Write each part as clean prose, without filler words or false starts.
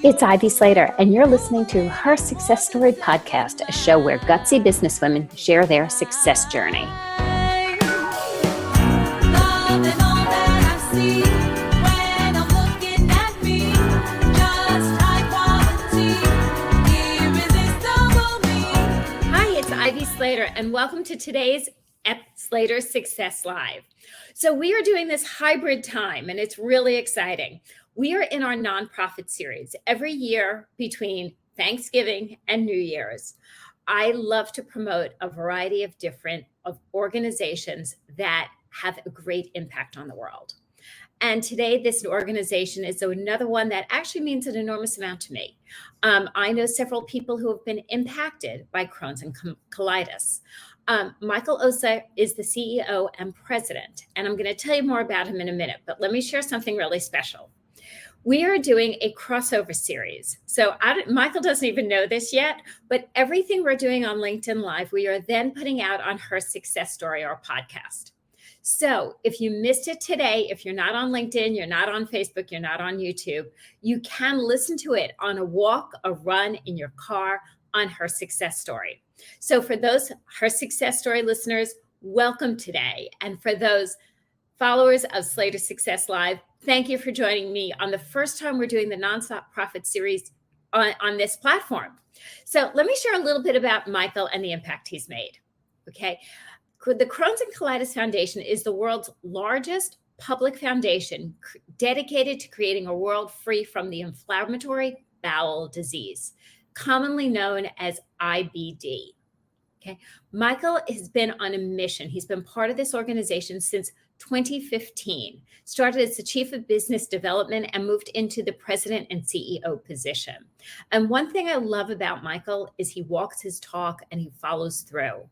It's Ivy Slater, and you're listening to Her Success Story podcast, a show where gutsy businesswomen share their success journey. Hi, it's Ivy Slater, and welcome to today's Slater Success Live. So we are doing this hybrid time, and it's really exciting. We are in our nonprofit series every year between Thanksgiving and New Year's. I love to promote a variety of different organizations that have a great impact on the world. And today, this organization is another one that actually means an enormous amount to me. I know several people who have been impacted by Crohn's and colitis. Michael Osso is the CEO and president, and I'm going to tell you more about him in a minute, but let me share something really special. We are doing a crossover series. So Michael doesn't even know this yet, but everything we're doing on LinkedIn Live, we are then putting out on Her Success Story, our podcast. So if you missed it today, if you're not on LinkedIn, you're not on Facebook, you're not on YouTube, you can listen to it on a walk, a run, in your car on Her Success Story. So for those Her Success Story listeners, welcome today. And for those followers of Slater Success Live, thank you for joining me on the first time we're doing the nonprofit series on this platform. So let me share a little bit about Michael and the impact he's made. Okay. The Crohn's and Colitis Foundation is the world's largest public foundation dedicated to creating a world free from the inflammatory bowel disease, commonly known as IBD. Okay. Michael has been on a mission. He's been part of this organization since 2015, started as the chief of business development and moved into the president and CEO position. And one thing I love about Michael is he walks his talk and he follows through.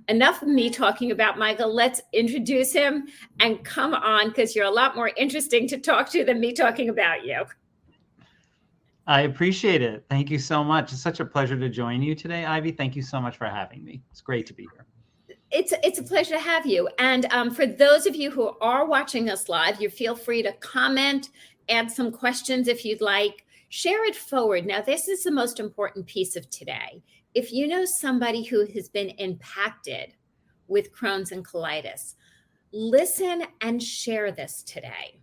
Enough of me talking about Michael. Let's introduce him and come on, because you're a lot more interesting to talk to than me talking about you. I appreciate it. Thank you so much. It's such a pleasure to join you today, Ivy. Thank you so much for having me. It's great to be here. It's a pleasure to have you. And for those of you who are watching us live, you feel free to comment, add some questions if you'd like, share it forward. Now, this is the most important piece of today. If you know somebody who has been impacted with Crohn's and colitis, listen and share this today.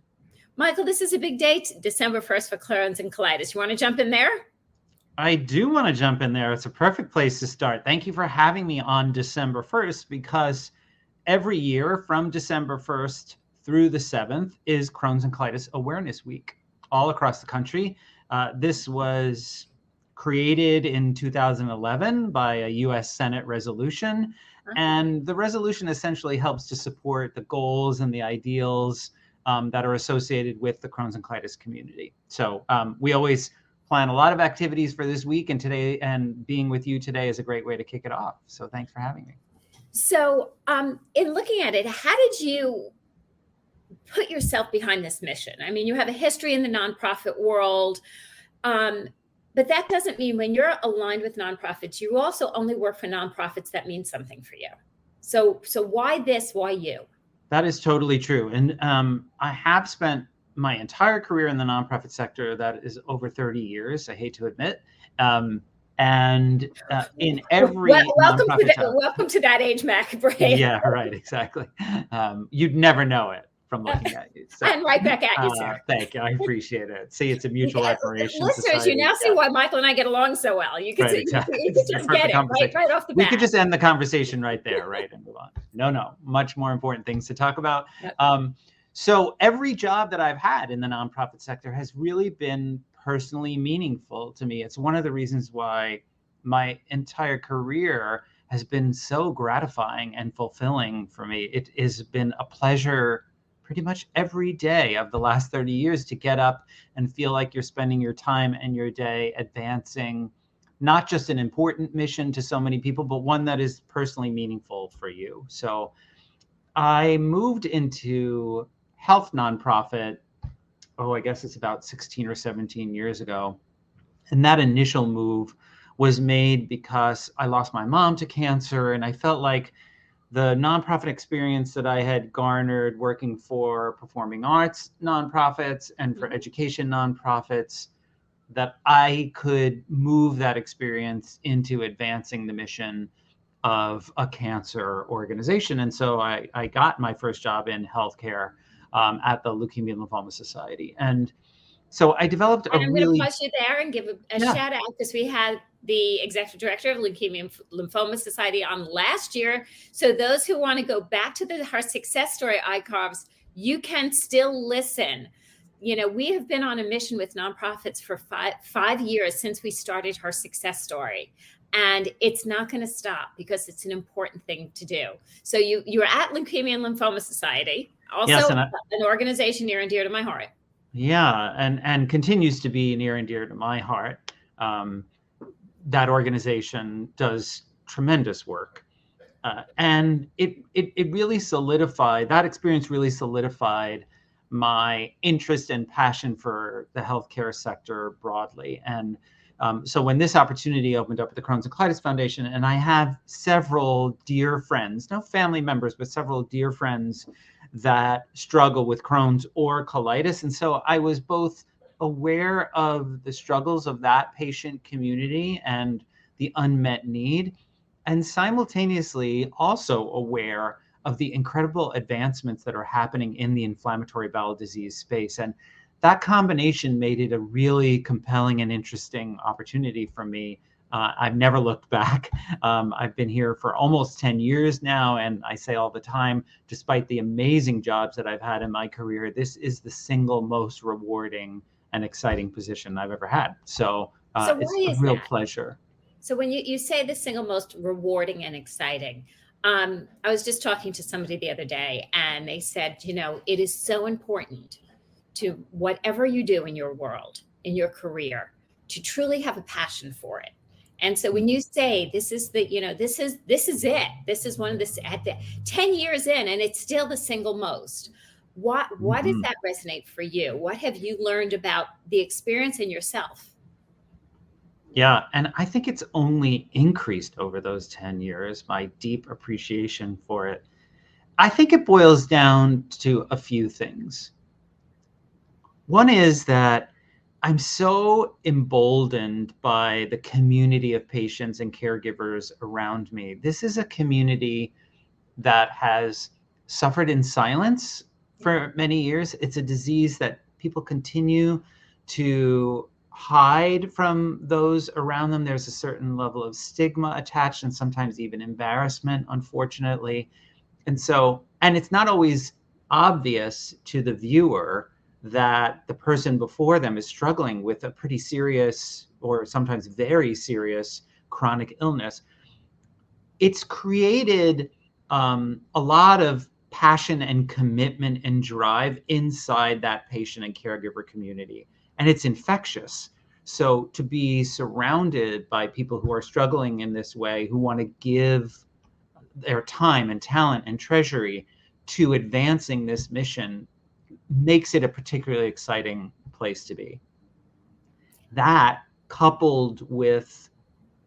Michael, this is a big date, December 1st for Crohn's and colitis. You want to jump in there? I do want to jump in there. It's a perfect place to start. Thank you for having me on December 1st, because every year from December 1st through the 7th is Crohn's and Colitis Awareness Week all across the country. This was created in 2011 by a U.S. Senate resolution. And the resolution essentially helps to support the goals and the ideals that are associated with the Crohn's and colitis community. So we always plan a lot of activities for this week, and today, and being with you today is a great way to kick it off. So thanks for having me. So in looking at it, how did you put yourself behind this mission? I mean, you have a history in the nonprofit world, but that doesn't mean when you're aligned with nonprofits, you also only work for nonprofits that mean something for you. So why this? Why you? That is totally true. And I have spent my entire career in the nonprofit sector. That is over 30 years, I hate to admit. And in every welcome to that age, Mac Bray. Yeah, right, exactly. You'd never know it from looking at you. So, and right back at you, sir. Thank you. I appreciate it. See, it's a mutual admiration. Listeners, society. you now see why Michael and I get along so well. You can, you can just get it right off the bat. We could just end the conversation right there, right, and move on. No, much more important things to talk about. Yep. So every job that I've had in the nonprofit sector has really been personally meaningful to me. It's one of the reasons why my entire career has been so gratifying and fulfilling for me. It has been a pleasure pretty much every day of the last 30 years to get up and feel like you're spending your time and your day advancing not just an important mission to so many people, but one that is personally meaningful for you. So I moved into health nonprofit, I guess it's about 16 or 17 years ago. And that initial move was made because I lost my mom to cancer, and I felt like the nonprofit experience that I had garnered working for performing arts nonprofits and for education nonprofits that I could move that experience into advancing the mission of a cancer organization. And so I got my first job in healthcare at the Leukemia and Lymphoma Society. And so I developed a And I'm going to really, pause you there and give a yeah, shout out, because we had the executive director of Leukemia and Lymphoma Society on last year. So those who want to go back to her success story archives, you can still listen. You know, we have been on a mission with nonprofits for five years since we started her success story. And it's not going to stop, because it's an important thing to do. So you're at Leukemia and Lymphoma Society, also yes, an organization near and dear to my heart. yeah, and continues to be near and dear to my heart. That organization does tremendous work. And it really solidified, that experience really solidified my interest and passion for the healthcare sector broadly. And so when this opportunity opened up at the Crohn's and Colitis Foundation, and I have several dear friends, no family members, but several dear friends that struggle with Crohn's or colitis. And so I was both aware of the struggles of that patient community and the unmet need, and simultaneously also aware of the incredible advancements that are happening in the inflammatory bowel disease space. And that combination made it a really compelling and interesting opportunity for me. I've never looked back. I've been here for almost 10 years now, and I say all the time, despite the amazing jobs that I've had in my career, this is the single most rewarding and exciting position I've ever had. So it's a real pleasure. So when you say the single most rewarding and exciting, I was just talking to somebody the other day, and they said, you know, it is so important to whatever you do in your world, in your career, to truly have a passion for it. And so when you say this is the, you know, this is it, this is one of this at the 10 years in, and it's still the single most. What does that resonate for you? What have you learned about the experience in yourself? Yeah, and I think it's only increased over those 10 years, my deep appreciation for it. I think it boils down to a few things. One is that I'm so emboldened by the community of patients and caregivers around me. This is a community that has suffered in silence for many years. It's a disease that people continue to hide from those around them. There's a certain level of stigma attached, and sometimes even embarrassment, unfortunately. And it's not always obvious to the viewer that the person before them is struggling with a pretty serious, or sometimes very serious, chronic illness. It's created a lot of passion and commitment and drive inside that patient and caregiver community. And it's infectious. So to be surrounded by people who are struggling in this way, who want to give their time and talent and treasury to advancing this mission, makes it a particularly exciting place to be. That, coupled with,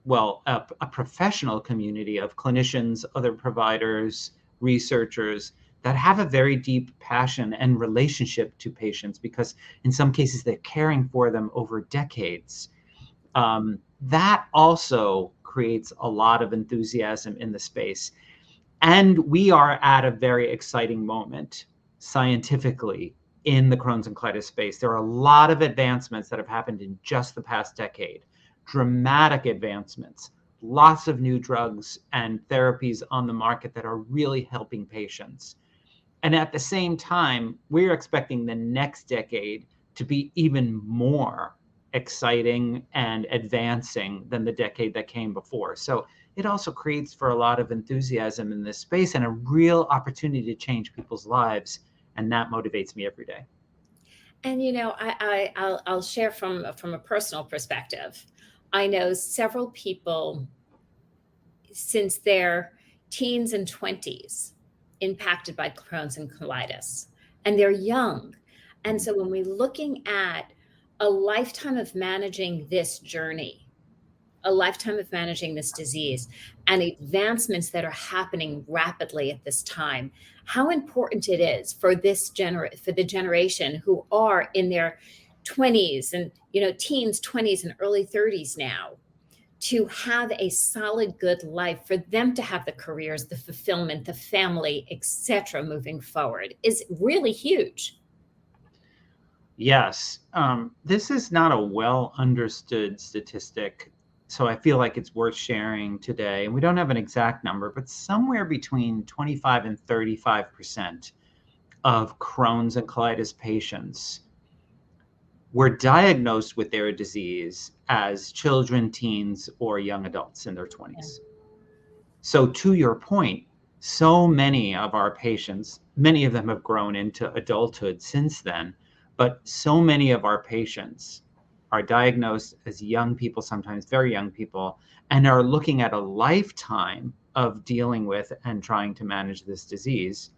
well, a professional community of clinicians, other providers, researchers that have a very deep passion and relationship to patients, because in some cases they're caring for them over decades. That also creates a lot of enthusiasm in the space. And we are at a very exciting moment scientifically in the Crohn's and colitis space. There are a lot of advancements that have happened in just the past decade, dramatic advancements, lots of new drugs and therapies on the market that are really helping patients. And at the same time, we're expecting the next decade to be even more exciting and advancing than the decade that came before. So it also creates for a lot of enthusiasm in this space and a real opportunity to change people's lives. And that motivates me every day. And, you know, I'll share from a personal perspective. I know several people since their teens and 20s impacted by Crohn's and colitis, and they're young. And so when we're looking at a lifetime of managing this journey, a lifetime of managing this disease, and advancements that are happening rapidly at this time, how important it is for this for the generation who are in their 20s and, teens, 20s and early 30s now, to have a solid, good life, for them to have the careers, the fulfillment, the family, etc., moving forward is really huge. Yes. This is not a well understood statistic, so I feel like it's worth sharing today. And we don't have an exact number, but somewhere between 25 and 35% of Crohn's and colitis patients were diagnosed with their disease as children, teens, or young adults in their 20s. So to your point, so many of our patients, many of them have grown into adulthood since then, but so many of our patients are diagnosed as young people, sometimes very young people, and are looking at a lifetime of dealing with and trying to manage this disease.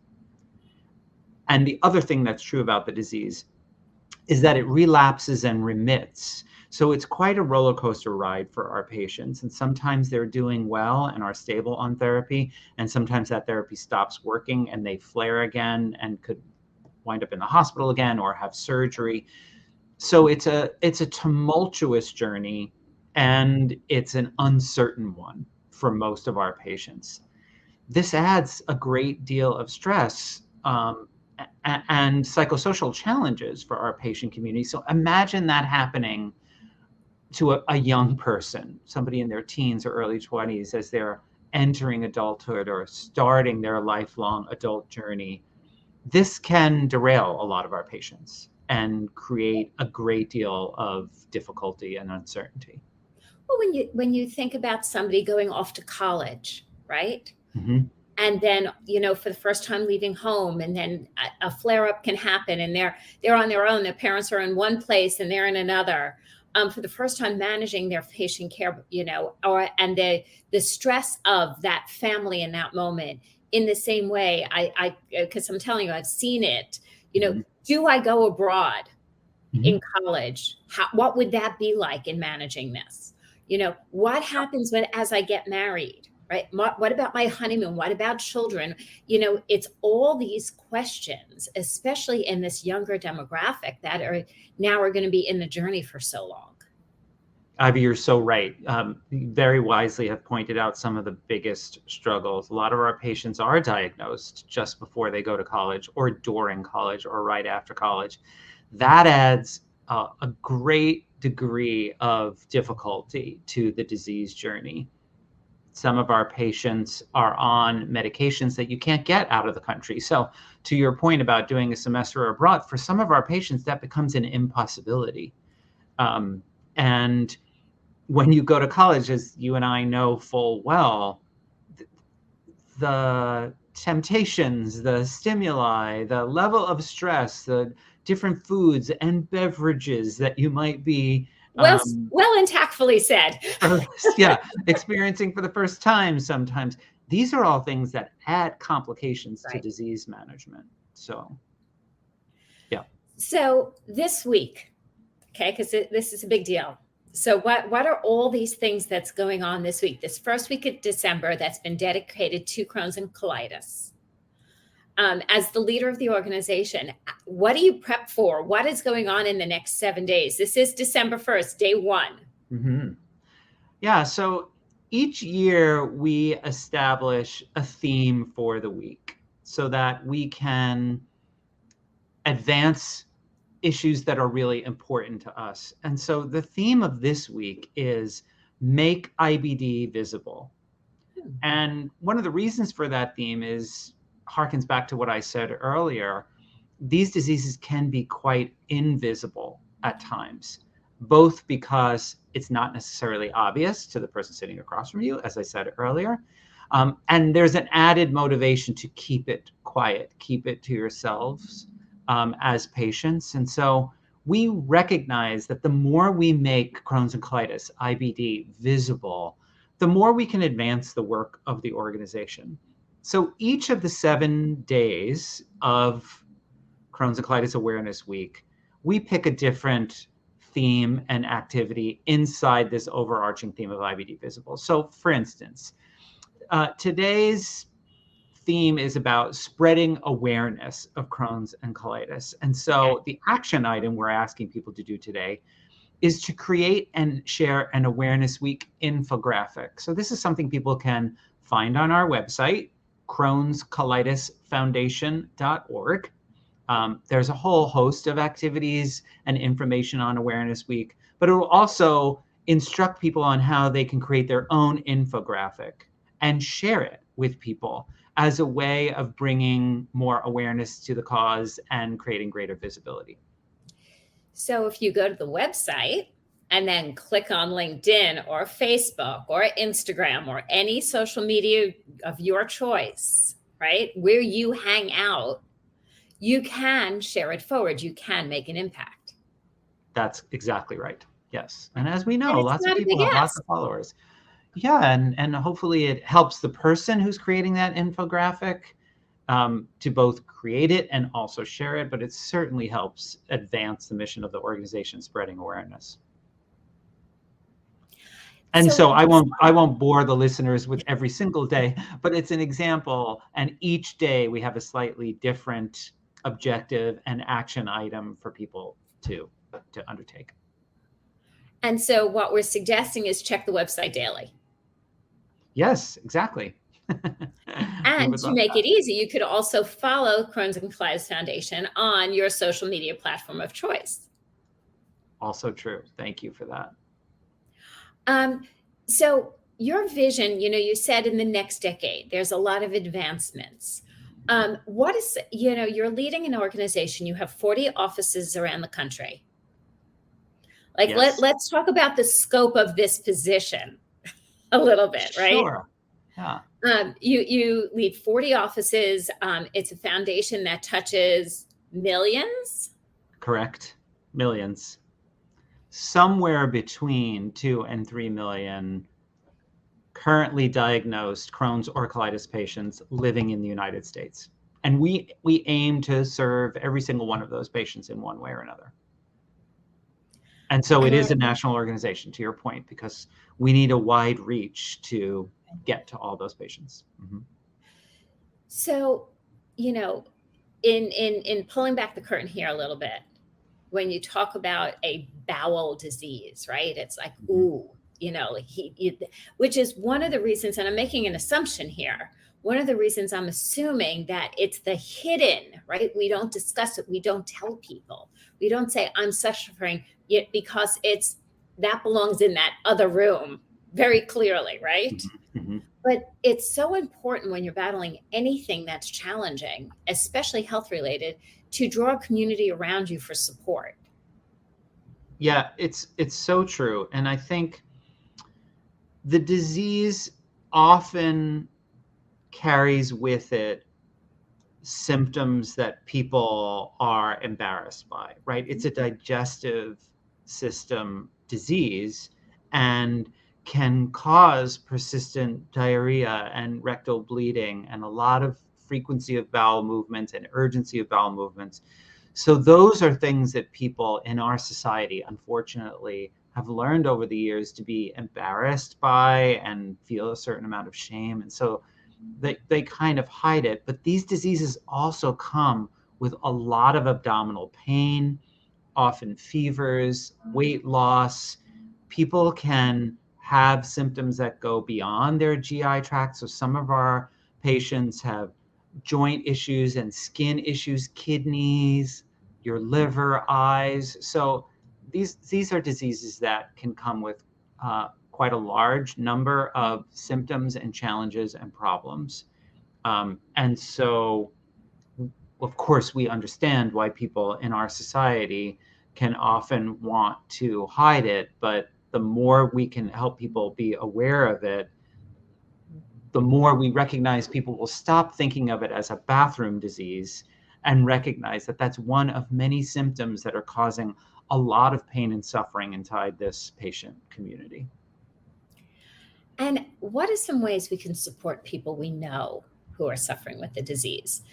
And the other thing that's true about the disease is that it relapses and remits. So it's quite a roller coaster ride for our patients. And sometimes they're doing well and are stable on therapy. And sometimes that therapy stops working and they flare again and could wind up in the hospital again or have surgery. So it's a tumultuous journey, and it's an uncertain one for most of our patients. This adds a great deal of stress and psychosocial challenges for our patient community. So imagine that happening to a young person, somebody in their teens or early 20s, as they're entering adulthood or starting their lifelong adult journey. This can derail a lot of our patients and create a great deal of difficulty and uncertainty. Well, when you think about somebody going off to college, right? Mm-hmm. And then, for the first time leaving home, and then a flare up can happen, and they're on their own. Their parents are in one place and they're in another. For the first time managing their patient care, and the stress of that family in that moment. In the same way, because I'm telling you, I've seen it. Mm-hmm. Do I go abroad Mm-hmm. in college? What would that be like in managing this? What happens as I get married? Right? What about my honeymoon? What about children? It's all these questions, especially in this younger demographic that are going to be in the journey for so long. Ivy, you're so right. You very wisely have pointed out some of the biggest struggles. A lot of our patients are diagnosed just before they go to college or during college or right after college. That adds a great degree of difficulty to the disease journey. Some of our patients are on medications that you can't get out of the country. So to your point about doing a semester abroad, for some of our patients, that becomes an impossibility. And when you go to college, as you and I know full well, the temptations, the stimuli, the level of stress, the different foods and beverages that you might be well and tactfully said. Experiencing for the first time sometimes. These are all things that add complications to disease management. So, yeah. So this week, okay, because this is a big deal. So what are all these things that's going on this week? This first week of December that's been dedicated to Crohn's and colitis. As the leader of the organization, what do you prep for? What is going on in the next 7 days? This is December 1st, day one. Mm-hmm. Yeah, so each year we establish a theme for the week so that we can advance issues that are really important to us. And so the theme of this week is make IBD visible. And one of the reasons for that theme harkens back to what I said earlier. These diseases can be quite invisible at times, both because it's not necessarily obvious to the person sitting across from you, as I said earlier. And there's an added motivation to keep it quiet, keep it to yourselves as patients. And so we recognize that the more we make Crohn's and colitis, IBD, visible, the more we can advance the work of the organization. So each of the 7 days of Crohn's and Colitis Awareness Week, we pick a different theme and activity inside this overarching theme of IBD Visible. So for instance, today's theme is about spreading awareness of Crohn's and colitis. And so the action item we're asking people to do today is to create and share an Awareness Week infographic. So this is something people can find on our website, Crohn'sColitisFoundation.org. There's a whole host of activities and information on Awareness Week, but it will also instruct people on how they can create their own infographic and share it with people as a way of bringing more awareness to the cause and creating greater visibility. So if you go to the website and then click on LinkedIn or Facebook or Instagram or any social media of your choice, right, where you hang out, you can share it forward. You can make an impact. That's exactly right. Yes. And as we know, lots of not a people big have lots ask. of followers. Yeah. And hopefully it helps the person who's creating that infographic to both create it and also share it. But it certainly helps advance the mission of the organization, spreading awareness. And so I won't bore the listeners with every single day, but it's an example. And each day we have a slightly different objective and action item for people to undertake. And so what we're suggesting is check the website daily. Yes, exactly. And to make it easy, you could also follow Crohn's and Colitis Foundation on your social media platform of choice. Also true. Thank you for that. So your vision, you said in the next decade, there's a lot of advancements. What is, you're leading an organization, you have 40 offices around the country. Like, yes. let's talk about the scope of this position a little bit, right? Sure. Yeah. You lead 40 offices. It's a foundation that touches millions. Correct. Millions. Somewhere between 2 and 3 million currently diagnosed Crohn's or colitis patients living in the United States. And we aim to serve every single one of those patients in one way or another. And so it is a national organization, to your point, because we need a wide reach to get to all those patients. Mm-hmm. So, in pulling back the curtain here a little bit, when you talk about a bowel disease, right? It's like, ooh, which is one of the reasons, and I'm making an assumption here, one of the reasons I'm assuming that it's the hidden, right? We don't discuss it. We don't tell people. We don't say, I'm suffering, yet, because that belongs in that other room very clearly, right? Mm-hmm. But it's so important when you're battling anything that's challenging, especially health related, to draw a community around you for support. Yeah, it's so true. And I think the disease often carries with it symptoms that people are embarrassed by, right? It's a digestive system disease and can cause persistent diarrhea and rectal bleeding and a lot of frequency of bowel movements and urgency of bowel movements. So those are things that people in our society, unfortunately, have learned over the years to be embarrassed by and feel a certain amount of shame. And so they kind of hide it. But these diseases also come with a lot of abdominal pain, often fevers, weight loss. People can have symptoms that go beyond their GI tract. So some of our patients have joint issues and skin issues, kidneys, your liver, eyes. So these are diseases that can come with quite a large number of symptoms and challenges and problems. And so, of course, we understand why people in our society can often want to hide it, but the more we can help people be aware of it, the more we recognize people will stop thinking of it as a bathroom disease and recognize that that's one of many symptoms that are causing a lot of pain and suffering inside this patient community. And what are some ways we can support people we know who are suffering with the disease?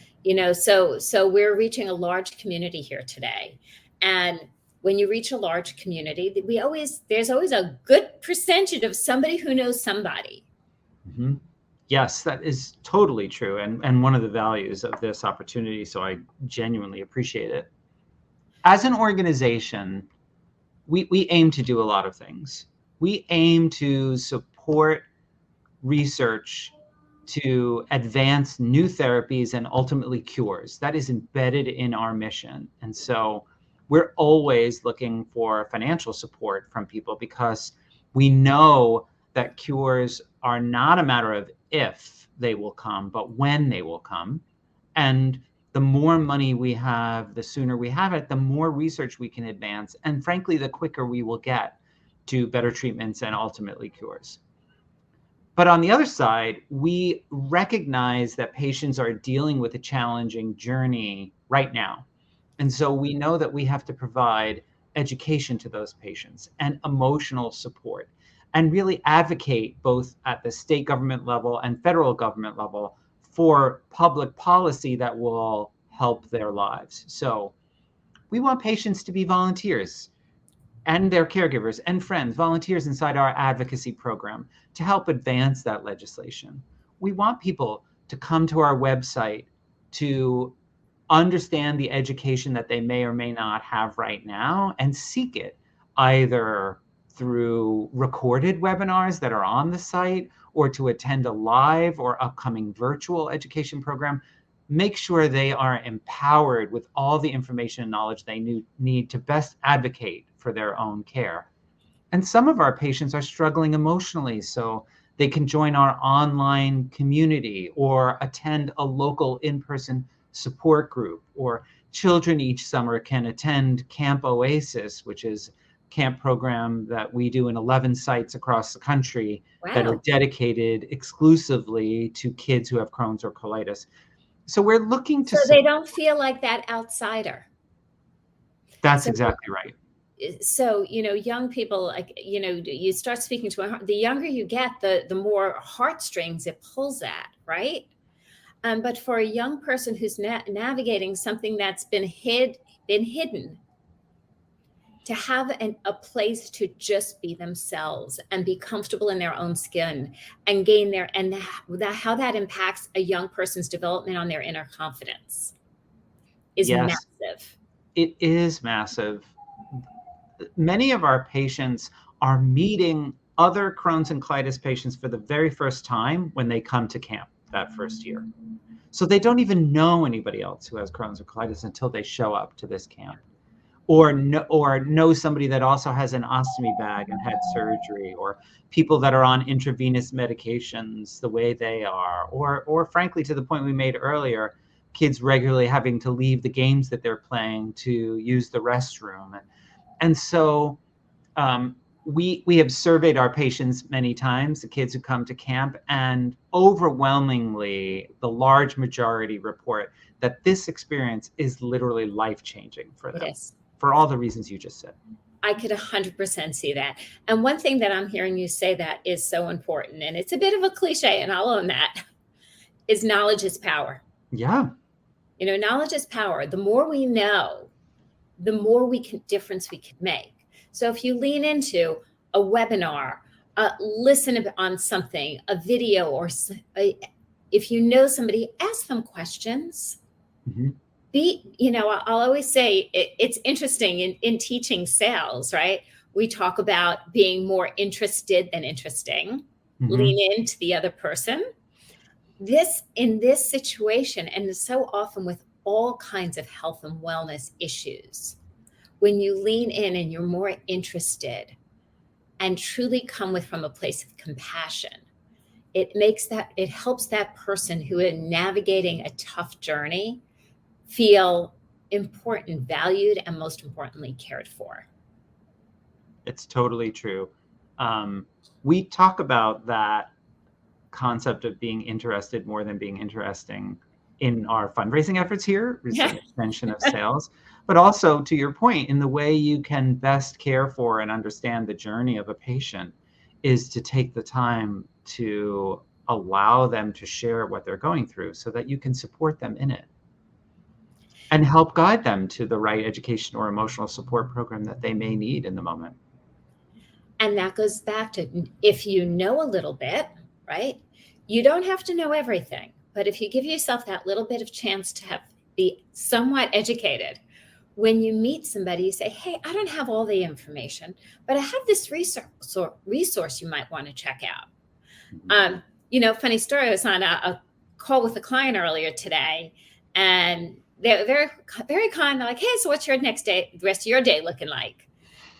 So we're reaching a large community here today. And when you reach a large community, there's always a good percentage of somebody who knows somebody. Mm-hmm. Yes, that is totally true. And one of the values of this opportunity. So I genuinely appreciate it. As an organization, we aim to do a lot of things. We aim to support research to advance new therapies and ultimately cures. That is embedded in our mission. And so we're always looking for financial support from people because we know that cures are not a matter of if they will come, but when they will come. And the more money we have, the sooner we have it, the more research we can advance. And frankly, the quicker we will get to better treatments and ultimately cures. But on the other side, we recognize that patients are dealing with a challenging journey right now. And so we know that we have to provide education to those patients and emotional support and really advocate both at the state government level and federal government level for public policy that will help their lives. So we want patients to be volunteers and their caregivers and friends, volunteers inside our advocacy program to help advance that legislation. We want people to come to our website to understand the education that they may or may not have right now and seek it either through recorded webinars that are on the site or to attend a live or upcoming virtual education program. Make sure they are empowered with all the information and knowledge they need to best advocate for their own care. And some of our patients are struggling emotionally, so they can join our online community or attend a local in-person support group, or children each summer can attend Camp Oasis, which is a camp program that we do in 11 sites across the country. Wow. That are dedicated exclusively to kids who have Crohn's or colitis. So we're looking to... So they don't feel like that outsider. That's exactly right. So, young people, you start speaking to the younger you get, the more heartstrings it pulls at, right? But for a young person who's navigating something that's been hidden, to have a place to just be themselves and be comfortable in their own skin and gain how that impacts a young person's development on their inner confidence is massive. It is massive. Many of our patients are meeting other Crohn's and colitis patients for the very first time when they come to camp that first year. So they don't even know anybody else who has Crohn's or colitis until they show up to this camp. Or know somebody that also has an ostomy bag and had surgery, or people that are on intravenous medications the way they are, or frankly, to the point we made earlier, kids regularly having to leave the games that they're playing to use the restroom. And so we have surveyed our patients many times, the kids who come to camp, and overwhelmingly, the large majority report that this experience is literally life-changing for them. It is. For all the reasons you just said. I could 100% see that. And one thing that I'm hearing you say that is so important, and it's a bit of a cliche, and I'll own that, is knowledge is power. Yeah. Knowledge is power. The more we know, the more difference we can make. So if you lean into a webinar, listen on something, a video, or if you know somebody, ask them questions. Mm-hmm. I'll always say it's interesting in teaching sales, right? We talk about being more interested than interesting. Mm-hmm. Lean into the other person. In this situation, and so often with all kinds of health and wellness issues, when you lean in and you're more interested and truly come from a place of compassion, it helps that person who is navigating a tough journey feel important, valued, and most importantly, cared for. It's totally true. We talk about that concept of being interested more than being interesting in our fundraising efforts here, an extension of sales, but also, to your point, in the way you can best care for and understand the journey of a patient is to take the time to allow them to share what they're going through so that you can support them in it and help guide them to the right education or emotional support program that they may need in the moment. And that goes back to, if you know a little bit, right? You don't have to know everything, but if you give yourself that little bit of chance to be somewhat educated, when you meet somebody, you say, hey, I don't have all the information, but I have this resource you might want to check out. Funny story, I was on a call with a client earlier today, and they're very, very kind. They're like, hey, so what's your the rest of your day looking like?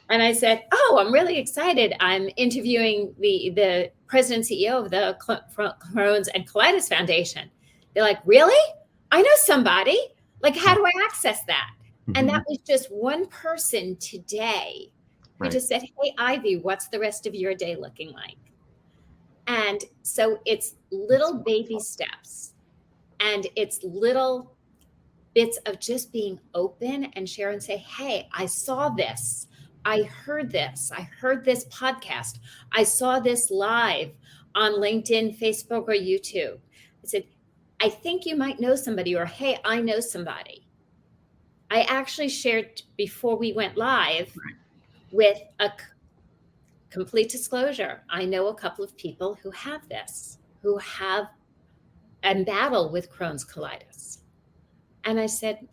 And I said, oh, I'm really excited. I'm interviewing the president and CEO of the Crohn's and Colitis Foundation. They're like, really? I know somebody. Like, how do I access that? And that was just one person today who just said, hey, Ivy, what's the rest of your day looking like? And so it's little baby steps, and it's little bits of just being open and share and say, hey, I saw this. I heard this podcast. I saw this live on LinkedIn, Facebook, or YouTube. I said, I think you might know somebody, or hey, I know somebody. I actually shared before we went live with a complete disclosure. I know a couple of people who have this, who have and battle with Crohn's colitis. And I said,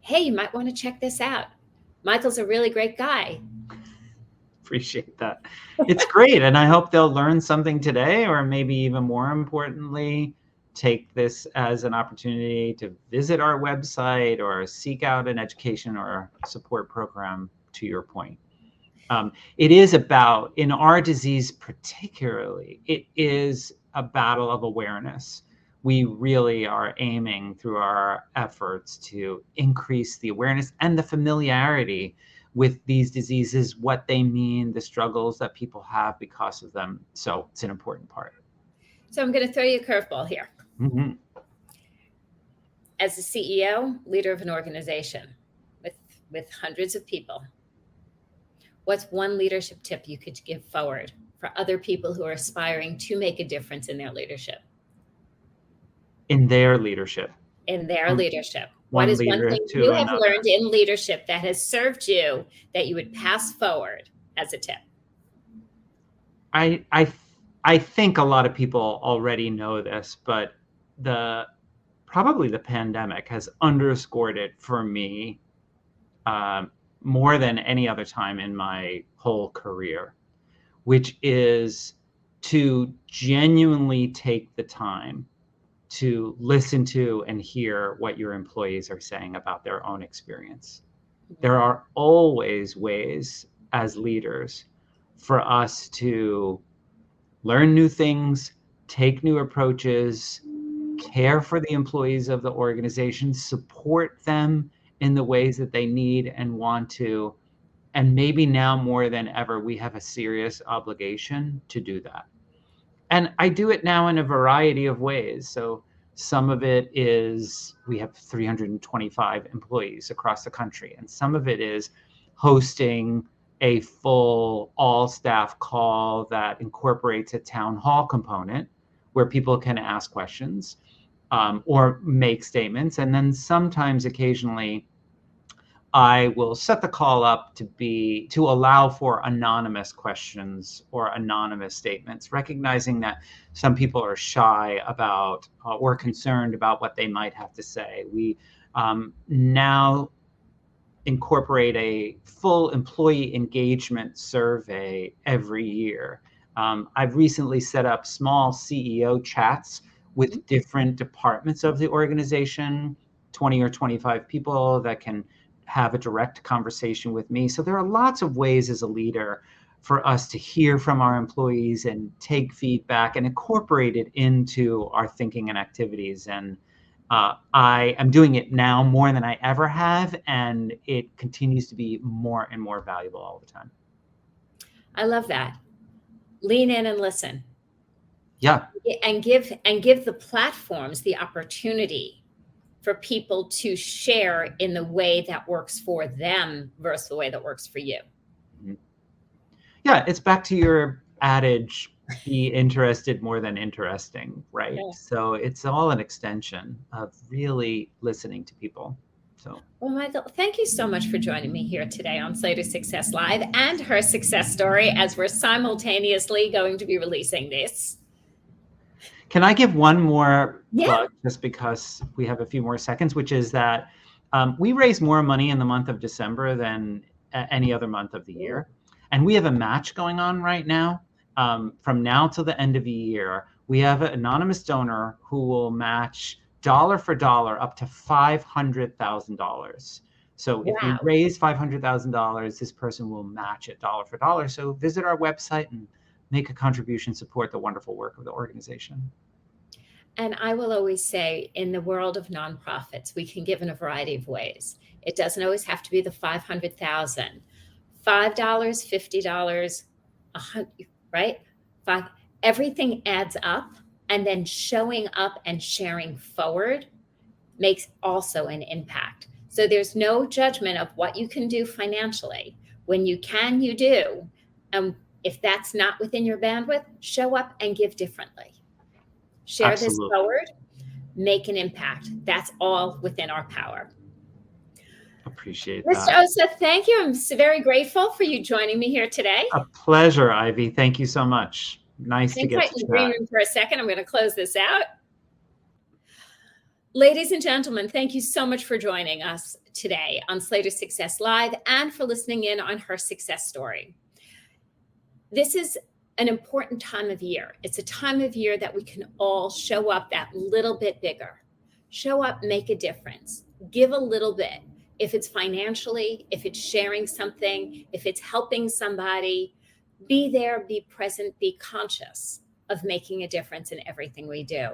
hey, you might want to check this out. Michael's a really great guy. Appreciate that. It's great. And I hope they'll learn something today, or maybe even more importantly, take this as an opportunity to visit our website or seek out an education or support program, to your point. It is about, in our disease particularly, it is a battle of awareness. We really are aiming through our efforts to increase the awareness and the familiarity with these diseases, what they mean, the struggles that people have because of them. So it's an important part. So I'm going to throw you a curveball here. Mm-hmm. As a CEO, leader of an organization with hundreds of people, what's one leadership tip you could give forward for other people who are aspiring to make a difference in their leadership? In their leadership. What is one thing you have learned in leadership that has served you that you would pass forward as a tip? I think a lot of people already know this, but probably the pandemic has underscored it for me more than any other time in my whole career, which is to genuinely take the time to listen to and hear what your employees are saying about their own experience. There are always ways as leaders for us to learn new things, take new approaches, care for the employees of the organization, support them in the ways that they need and want to. And maybe now more than ever, we have a serious obligation to do that. And I do it now in a variety of ways. So some of it is, we have 325 employees across the country. And some of it is hosting a full all-staff call that incorporates a town hall component where people can ask questions or make statements. And then sometimes, occasionally, I will set the call up to allow for anonymous questions or anonymous statements, recognizing that some people are shy about or concerned about what they might have to say. We now incorporate a full employee engagement survey every year. I've recently set up small CEO chats with different departments of the organization, 20 or 25 people that can have a direct conversation with me. So there are lots of ways as a leader for us to hear from our employees and take feedback and incorporate it into our thinking and activities. And I am doing it now more than I ever have, and it continues to be more and more valuable all the time. I love that. Lean in and listen. Yeah. And give the platforms the opportunity for people to share in the way that works for them versus the way that works for you. Yeah, it's back to your adage, be interested more than interesting, right? Yeah. So it's all an extension of really listening to people. So, well, Michael, thank you so much for joining me here today on Slater Success Live and her success story as we're simultaneously going to be releasing this. Can I give one more Yeah. plug, just because we have a few more seconds, which is that we raise more money in the month of December than any other month of the year. And we have a match going on right now. From now till the end of the year, we have an anonymous donor who will match dollar for dollar up to $500,000. So if we raise $500,000, this person will match it dollar for dollar. So visit our website and make a contribution, support the wonderful work of the organization. And I will always say, in the world of nonprofits, we can give in a variety of ways. It doesn't always have to be the 500,000, $5, $50, $100, right? Everything adds up, and then showing up and sharing forward makes also an impact. So there's no judgment of what you can do financially. When you can, you do. And if that's not within your bandwidth, show up and give differently. Share this forward, make an impact. That's all within our power. Appreciate Mr. that. Osso, thank you. I'm very grateful for you joining me here today. A pleasure, Ivy. Thank you so much. Nice to get to chat. Green room for a second. I'm going to close this out. Ladies and gentlemen, thank you so much for joining us today on Slater Success Live and for listening in on her success story. This is an important time of year. It's a time of year that we can all show up that little bit bigger. Show up, make a difference, give a little bit. If it's financially, if it's sharing something, if it's helping somebody, be there, be present, be conscious of making a difference in everything we do.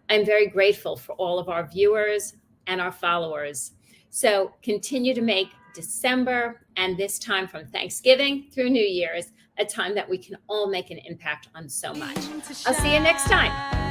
I'm very grateful for all of our viewers and our followers. So continue to make December and this time from Thanksgiving through New Year's a time that we can all make an impact on so much. I'll see you next time.